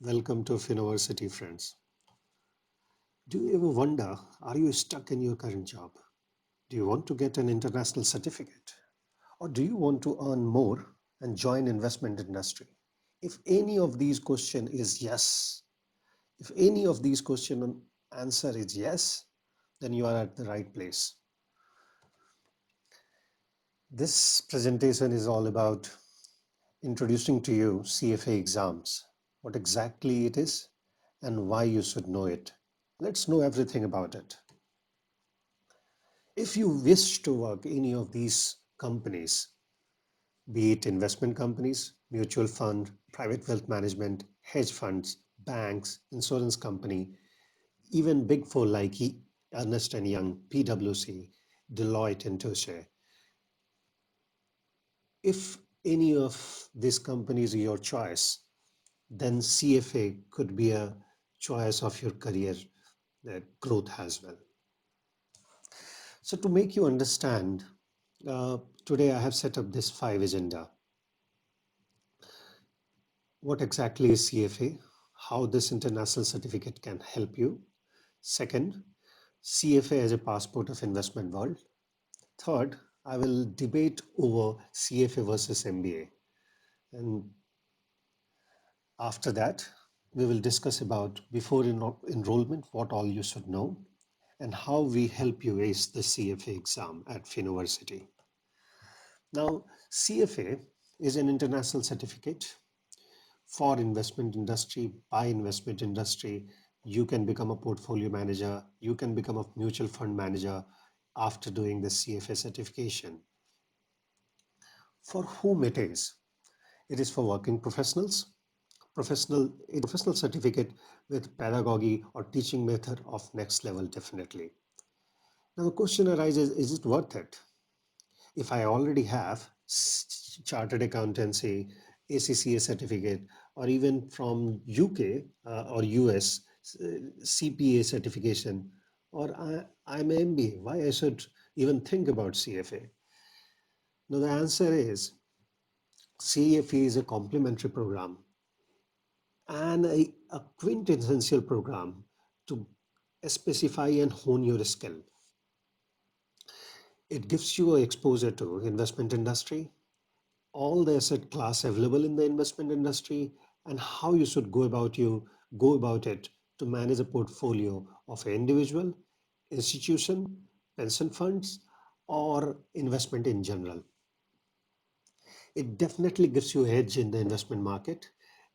Welcome to Finoversity, friends. Do you ever wonder, are you stuck in your current job? Do you want to get an international certificate? Or do you want to earn more and join investment industry? If any of these question is yes, if any of these question answer is yes, then you are at the right place. This presentation is all about introducing to you CFA exams, what exactly it is and why you should know it. Let's know everything about it. If you wish to work any of these companies, be it investment companies, mutual fund, private wealth management, hedge funds, banks, insurance company, even big four like Ernst& Young, PwC, Deloitte and Touche, if any of these companies are your choice, then CFA could be a choice of your career growth as well. So to make you understand, today I have set up this 5 agenda. What exactly is CFA? How this international certificate can help you. Second, CFA as a passport of investment world. Third, I will debate over CFA versus MBA. And after that, we will discuss about before enrollment, what all you should know, and how we help you ace the CFA exam at Finoversity. Now, CFA is an international certificate for investment industry, by investment industry. You can become a portfolio manager, you can become a mutual fund manager after doing the CFA certification. For whom it is for working professionals, professional certificate with pedagogy or teaching method of next level, definitely. Now the question arises, is it worth it? If I already have chartered accountancy, ACCA certificate, or even from UK or US CPA certification, or I'm MBA, why I should even think about CFA? Now the answer is CFA is a complementary program and a quintessential program to specify and hone your skill. It gives you exposure to investment industry, all the asset class available in the investment industry, and how you should go about it to manage a portfolio of an individual, institution, pension funds, or investment in general. It definitely gives you edge in the investment market,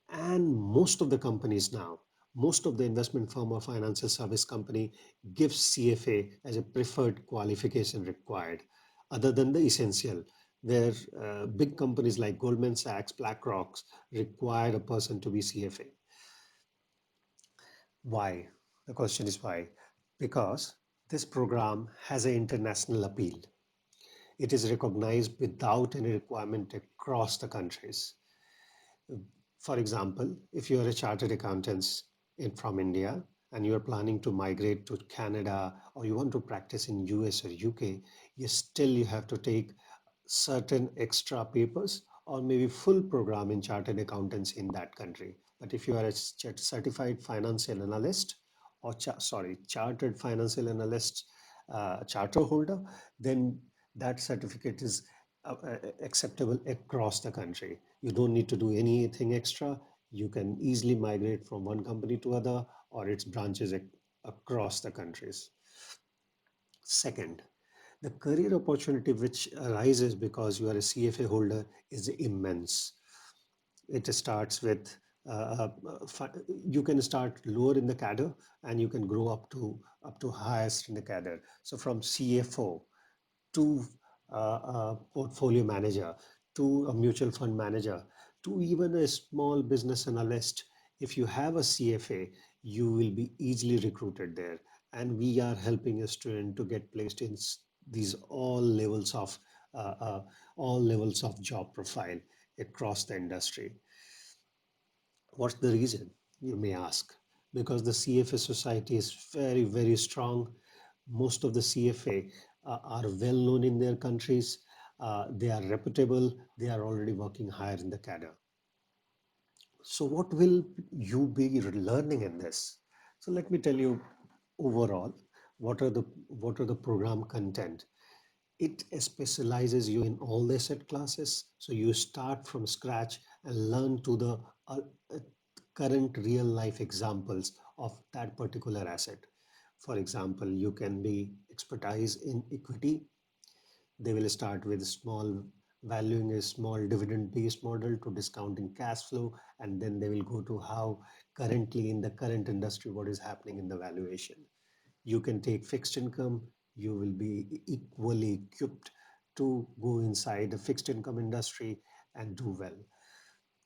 and most of the companies now, most of the investment firm or financial service company gives CFA as a preferred qualification required, other than the essential, where big companies like Goldman Sachs, BlackRock require a person to be CFA. Why? The question is why? Because this program has an international appeal. It is recognized without any requirement across the countries. For example, if you are a chartered accountant from India and you are planning to migrate to Canada, or you want to practice in US or UK, you have to take certain extra papers or maybe full program in chartered accountancy in that country. But if you are a certified financial analyst or chartered financial analyst charter holder, then that certificate is acceptable across the country. You don't need to do anything extra. You can easily migrate from one company to other or its branches across the countries. Second, the career opportunity which arises because you are a CFA holder is immense. It starts with you can start lower in the cadre and you can grow up to highest in the cadre. So from CFO to a portfolio manager, to a mutual fund manager, to even a small business analyst. If you have a CFA, you will be easily recruited there. And we are helping a student to get placed in these uh, uh, all levels of job profile across the industry. What's the reason, you may ask? Because the CFA society is very, very strong. Most of the CFA are well known in their countries. They are reputable. They are already working higher in the cadre. So what will you be learning in this? So let me tell you overall what are the program content. It specializes you in all the asset classes. So you start from scratch and learn to the uh, uh, current real life examples of that particular asset. For example, you can be expertise in equity. They will start with small valuing a small dividend based model to discounting cash flow, and then they will go to how currently in the current industry what is happening in the valuation. You can take fixed income, you will be equally equipped to go inside the fixed income industry and do well.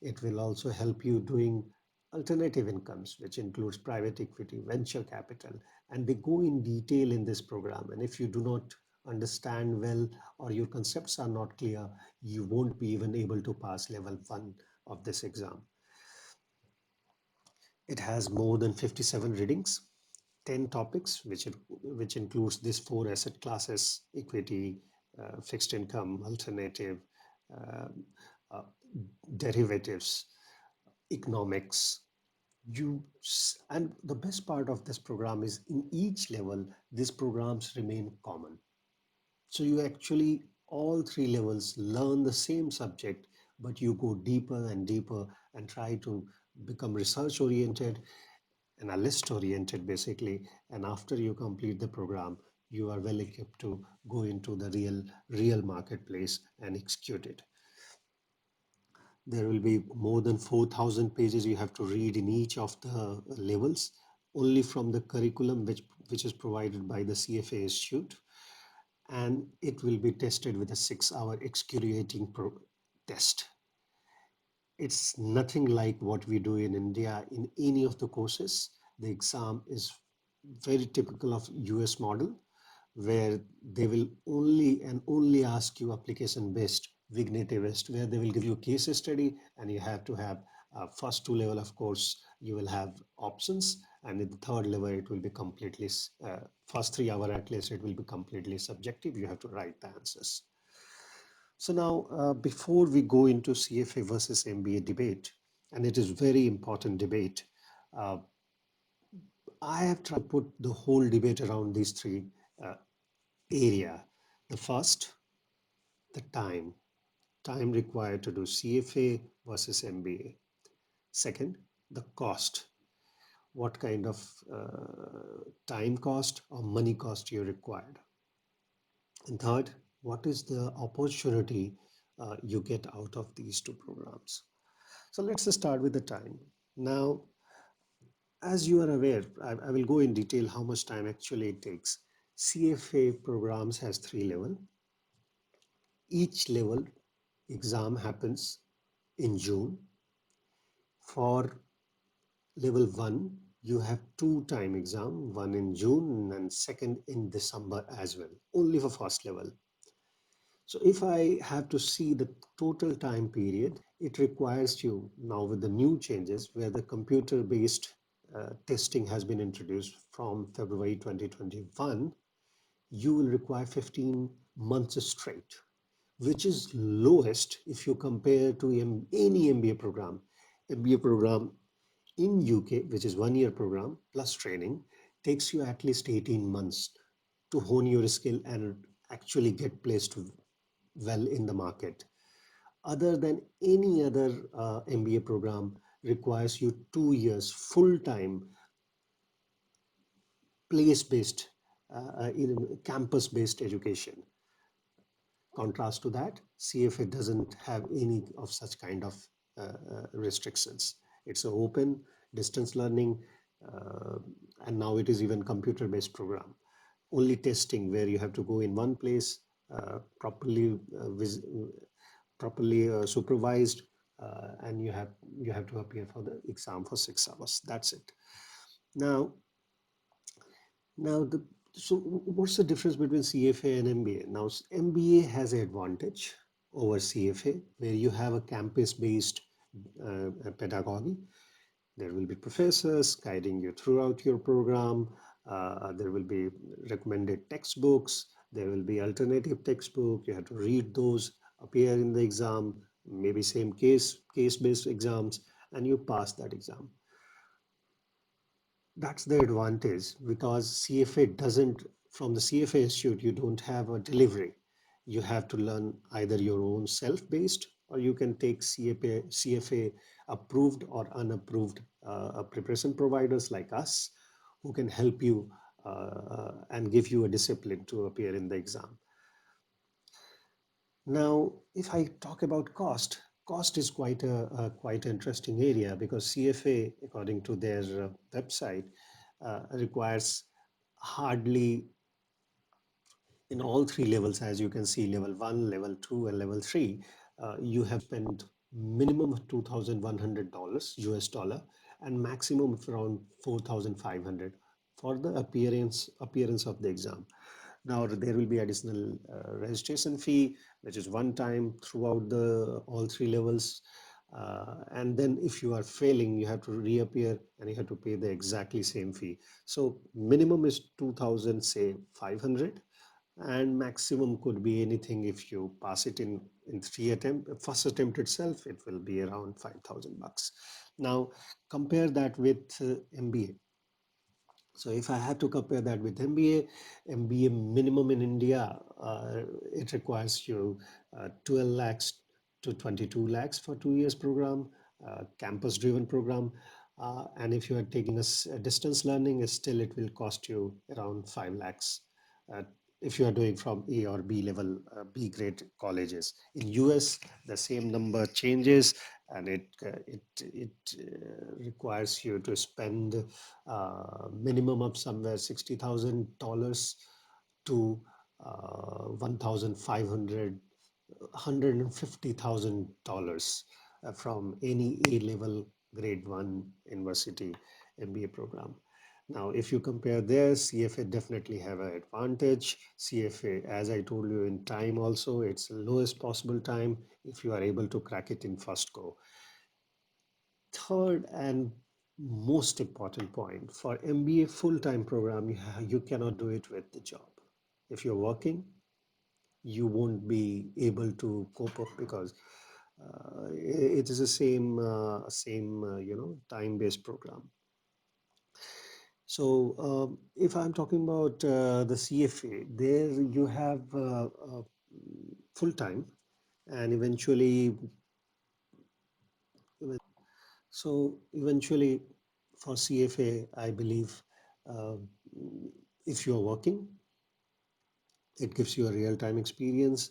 It will also help you doing alternative incomes, which includes private equity, venture capital, and they go in detail in this program. And if you do not understand well or your concepts are not clear, you won't be even able to pass level 1 of this exam. It has more than 57 readings, 10 topics, which includes these four asset classes: equity, fixed income, alternative, um, uh, derivatives, economics. And the best part of this program is in each level, these programs remain common. So you actually, all three levels learn the same subject, but you go deeper and deeper and try to become research oriented, analyst oriented basically. And after you complete the program, you are well equipped to go into the real marketplace and execute it. There will be more than 4,000 pages you have to read in each of the levels, only from the curriculum which is provided by the CFA Institute. And it will be tested with a 6-hour excruciating test. It's nothing like what we do in India in any of the courses. The exam is very typical of US model, where they will only ask you application based, Vignette based, where they will give you a case study and you have to have first two level, of course, you will have options, and in the third level it will be completely, first 3 hour at least, it will be completely subjective. You have to write the answers. So now, before we go into CFA versus MBA debate, and it is very important debate, uh, I have tried to put the whole debate around these three uh, area. The first, the time required to do CFA versus MBA. Second, the cost. What kind of time cost or money cost you required. And third, what is the opportunity you get out of these two programs? So let's start with the time. Now, as you are aware, I will go in detail how much time actually it takes. CFA programs has 3 levels. Each level exam happens in June. For level 1, you have 2 time exam, one in June and second in December as well, only for first level. So if I have to see the total time period, it requires you now with the new changes where the computer based testing has been introduced from February 2021, you will require 15 months straight, which is lowest if you compare to any MBA program. MBA program in UK, which is 1 year program plus training, takes you at least 18 months to hone your skill and actually get placed well in the market. Other than any other MBA program requires you 2 years full-time place-based, campus-based education. Contrast to that, CFA doesn't have any of such kind of restrictions. It's an open distance learning, uh, and now it is even computer-based program. Only testing where you have to go in one place, properly supervised, and you have to appear for the exam for 6 hours. That's it. Now, now the so what's the difference between CFA and MBA? Now, MBA has an advantage over CFA where you have a campus-based pedagogy. There will be professors guiding you throughout your program. There will be recommended textbooks. There will be alternative textbook. You have to read those, appear in the exam, maybe same case-based exams. and you pass that exam. That's the advantage because CFA doesn't, from the CFA Institute, you don't have a delivery. You have to learn either your own self-based or you can take CFA approved or unapproved preparation providers like us who can help you and give you a discipline to appear in the exam. Now, if I talk about cost, cost is quite a quite interesting area because CFA, according to their website, requires hardly in all three levels, as you can see, level 1, level 2, and level 3, you have spent minimum of $2,100 US dollar and maximum of around 4,500 for the appearance of the exam. Now there will be additional registration fee, which is one time throughout the all three levels. And then if you are failing, you have to reappear and you have to pay the exactly same fee. So minimum is 2,000, say 500, and maximum could be anything. If you pass it in three attempt, first attempt itself, it will be around 5,000 bucks. Now compare that with MBA. So if I had to compare that with MBA minimum in India, it requires you 12 lakhs to 22 lakhs for 2 years program, campus driven program. And if you are taking a distance learning, still it will cost you around 5 lakhs. Uh, if you are doing from A or B level, B grade colleges. In US, the same number changes, and it requires you to spend minimum of somewhere $60,000 to 1,500, $150,000 from any A level grade 1 university MBA program. Now, if you compare there, CFA definitely have an advantage. CFA, as I told you, in time also, it's the lowest possible time if you are able to crack it in first go. Third and most important point, for MBA full-time program, you cannot do it with the job. If you're working, you won't be able to cope up because it is the same time-based program. So if I'm talking about the CFA, there you have full time, and eventually for CFA, I believe uh, if you're working, it gives you a real-time experience,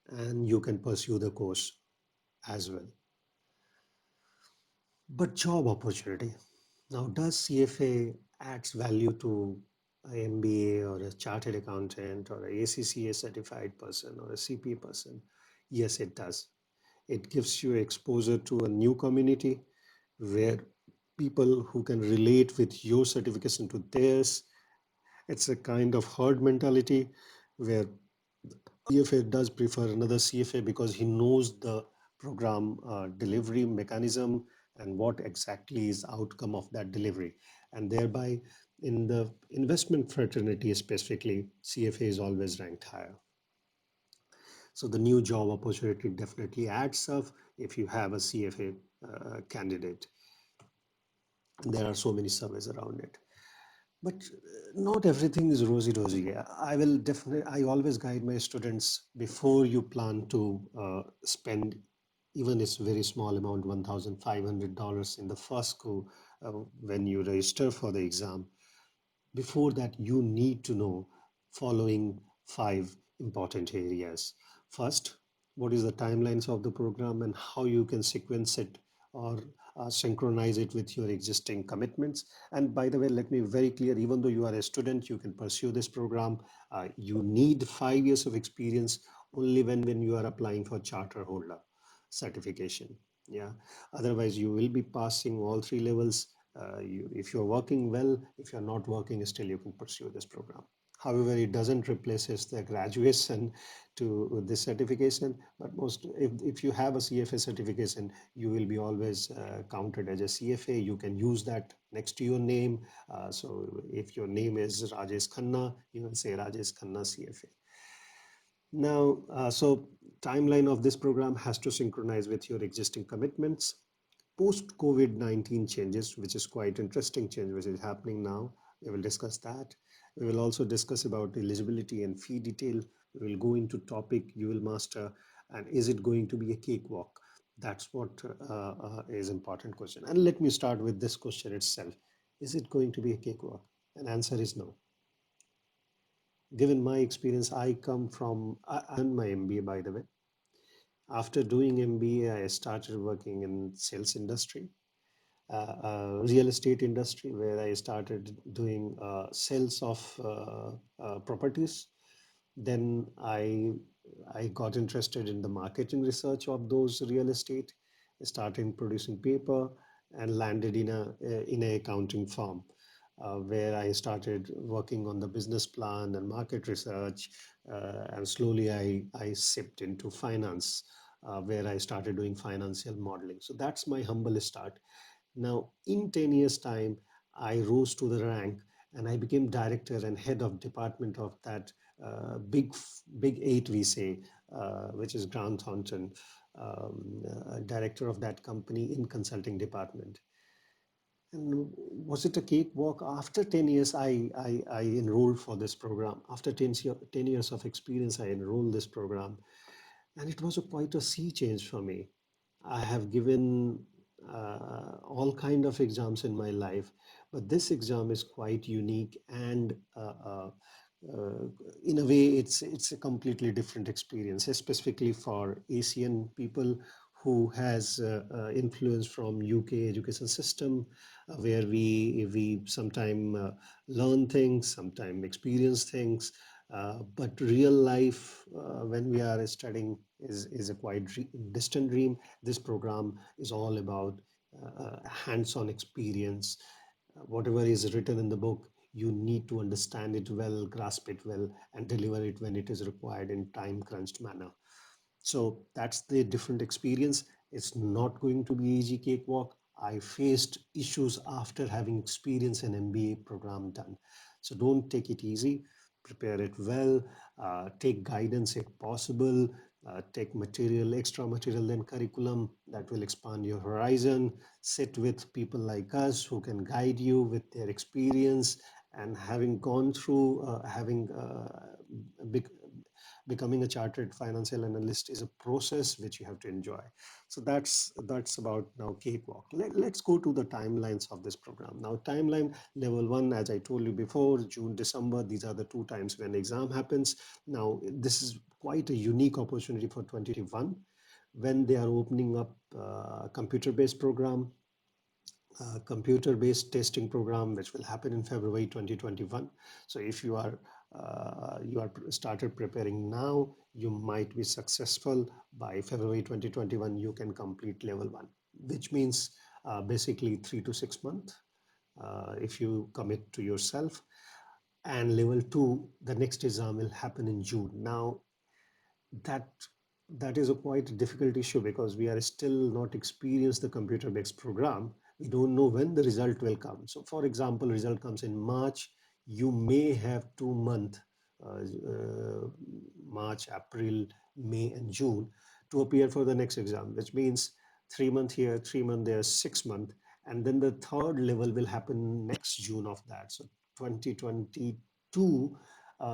and you can pursue the course as well. But job opportunity. Now, does CFA adds value to a MBA or a chartered accountant or a ACCA certified person or a CPA person? Yes, it does. It gives you exposure to a new community where people who can relate with your certification to theirs. It's a kind of herd mentality where CFA does prefer another CFA because he knows the program delivery mechanism and what exactly is outcome of that delivery. And thereby, in the investment fraternity specifically, CFA is always ranked higher. So the new job opportunity definitely adds up if you have a CFA candidate. And there are so many surveys around it. But not everything is rosy rosy. I always guide my students before you plan to spend even it's very small amount, $1,500 in the first go when you register for the exam. Before that, you need to know following five important areas. First, what is the timelines of the program and how you can sequence it or synchronize it with your existing commitments. And by the way, let me be very clear, even though you are a student, you can pursue this program. You need 5 years of experience only when you are applying for charter holder certification. Yeah, otherwise you will be passing all three levels. If you're working well, if you're not working, still you can pursue this program. However, it doesn't replaces the graduation to this certification, but if you have a CFA certification, you will be always counted as a CFA. You can use that next to your name. So if your name is Rajesh Khanna, you will say Rajesh Khanna CFA. Now, so timeline of this program has to synchronize with your existing commitments. post COVID-19 changes, which is quite interesting change which is happening now. We will discuss that. We will also discuss about eligibility and fee detail. We will go into topic you will master, and is it going to be a cakewalk? That's what is important question. And let me start with this question itself. Is it going to be a cakewalk? And answer is no. Given my experience, I done my MBA by the way. After doing MBA, I started working in sales industry, real estate industry, where I started doing sales of properties. Then I got interested in the marketing research of those real estate, started producing paper, and landed in a accounting firm, where I started working on the business plan and market research, and slowly I sipped into finance, where I started doing financial modeling. So that's my humble start. Now, in 10 years' time, I rose to the rank and I became director and head of department of that big eight, we say, which is Grant Thornton, director of that company in consulting department. And was it a cakewalk? After 10 years, I enrolled for this program. After 10 years of experience, I enrolled this program. And it was quite a sea change for me. I have given all kind of exams in my life, but this exam is quite unique, and uh, in a way, it's a completely different experience, specifically for Asian people who has influence from UK education system, where we sometime learn things, sometime experience things, but real life, when we are studying, is a quite distant dream. This program is all about hands-on experience. Whatever is written in the book, you need to understand it well, grasp it well, and deliver it when it is required in time crunched manner. So that's the different experience. It's not going to be easy cakewalk. I faced issues after having experience in MBA program done. So don't take it easy. Prepare it well. Take guidance if possible. Take material, extra material than curriculum that will expand your horizon. Sit with people like us who can guide you with their experience, and having gone through having big becoming a chartered financial analyst is a process which you have to enjoy. So that's about now cakewalk. Let's go to the timelines of this program. Now, timeline level one, as I told you before, June, December, these are the two times when exam happens. Now, this is quite a unique opportunity for 2021, when they are opening up computer-based program, computer-based testing program, which will happen in February 2021. So if you are started preparing now, you might be successful by February 2021. You can complete level one, which means basically 3 to 6 months if you commit to yourself. And level two, the next exam will happen in June. Now, that that is a quite difficult issue, because we are still not experienced the computer based program. We don't know when the result will come. So for example, result comes in March, you may have 2 months, uh, uh, March, April, May and June, to appear for the next exam, which means 3 months here, 3 months there, 6 months. And then the third level will happen next June of that. So 2022,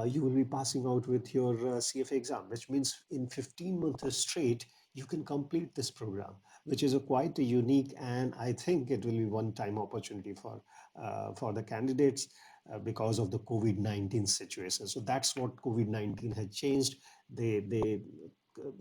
you will be passing out with your CFA exam, which means in 15 months straight, you can complete this program, which is a quite a unique, and I think it will be one-time opportunity for the candidates, because of the COVID-19 situation. So that's what COVID-19 had changed. They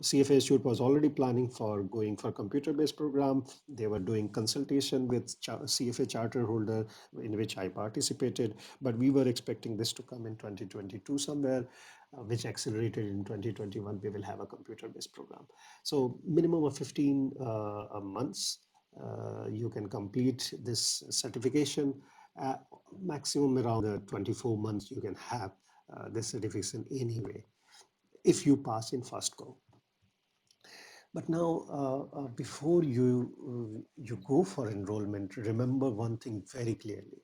CFA Institute was already planning for going for computer-based program. They were doing consultation with CFA charter holder, in which I participated, but we were expecting this to come in 2022 somewhere, which accelerated in 2021. We will have a computer-based program. So minimum of 15 months, you can complete this certification. Uh, Maximum around 24 months you can have this certification anyway, if you pass in first go. But now, before you go for enrollment, remember one thing very clearly.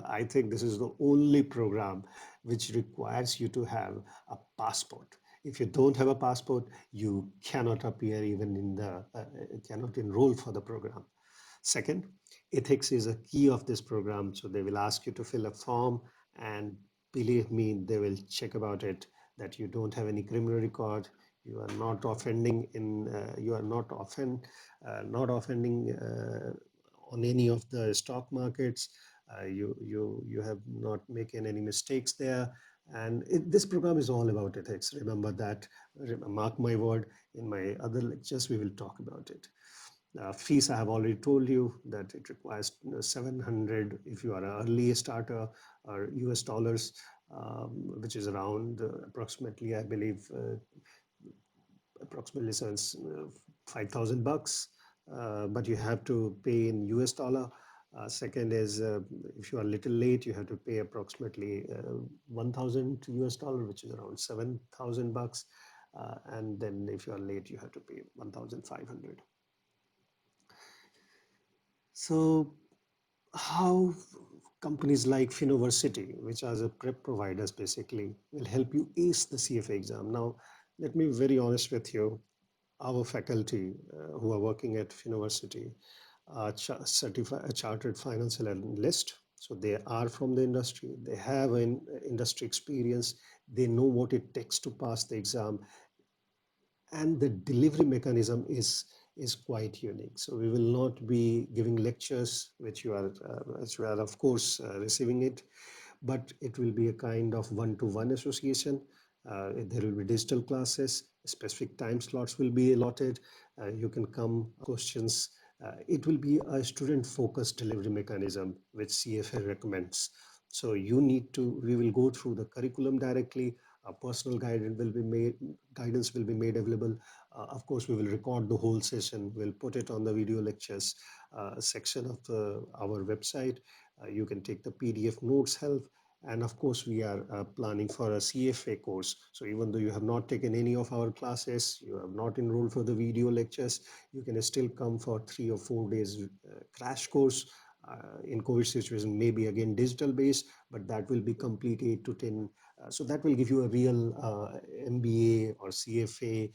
I think this is the only program which requires you to have a passport. If you don't have a passport, you cannot appear even in the, cannot enroll for the program. Second, ethics is a key of this program. So they will ask you to fill a form, and believe me, they will check about it that you don't have any criminal record, you are not offending in, you are not not offending on any of the stock markets. You have not making any mistakes there, and this program is all about ethics. Remember that. Mark my word. In my other lectures, we will talk about it. Fees, I have already told you that it requires 700 if you are an early starter, or US dollars, which is around approximately, I believe, approximately 5,000 bucks, but you have to pay in US dollar. Second is, if you are a little late, you have to pay approximately 1,000 US dollar, which is around 7,000 bucks. And then if you are late, you have to pay 1,500. So how companies like Finoversity, which are the prep providers basically, will help you ace the CFA exam. Now, let me be very honest with you. Our faculty who are working at Finoversity are certified chartered financial analyst. So they are from the industry. They have an industry experience. They know what it takes to pass the exam, and the delivery mechanism is quite unique. So we will not be giving lectures, which you are of course receiving it, but it will be a kind of one-to-one association. There will be digital classes, specific time slots will be allotted. You can come questions. It will be a student-focused delivery mechanism, which CFA recommends. So we will go through the curriculum directly. Personal guidance will be made available. Of course, we will record the whole session. We'll put it on the video lectures section of our website. You can take the PDF notes help. And of course, we are planning for a CFA course. So even though you have not taken any of our classes, you have not enrolled for the video lectures, you can still come for 3 or 4 days crash course. In COVID situation, maybe again digital based, but that will be complete 8 to 10. So that will give you a real MBA or CFA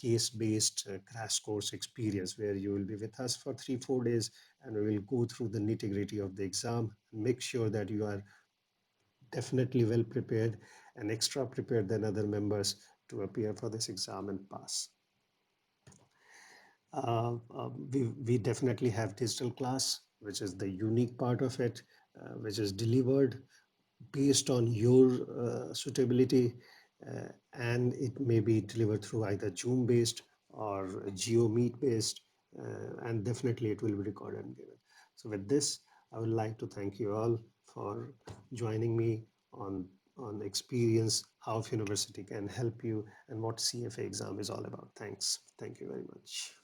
case based crash course experience, where you will be with us for 3 or 4 days, and we will go through the nitty gritty of the exam and make sure that you are definitely well prepared and extra prepared than other members to appear for this exam and pass. We definitely have digital class, which is the unique part of it, which is delivered based on your suitability, and it may be delivered through either Zoom based or Geo Meet based, and definitely it will be recorded and given. So with this, I would like to thank you all for joining me on experience how University can help you and what CFA exam is all about. Thanks. Thank you very much.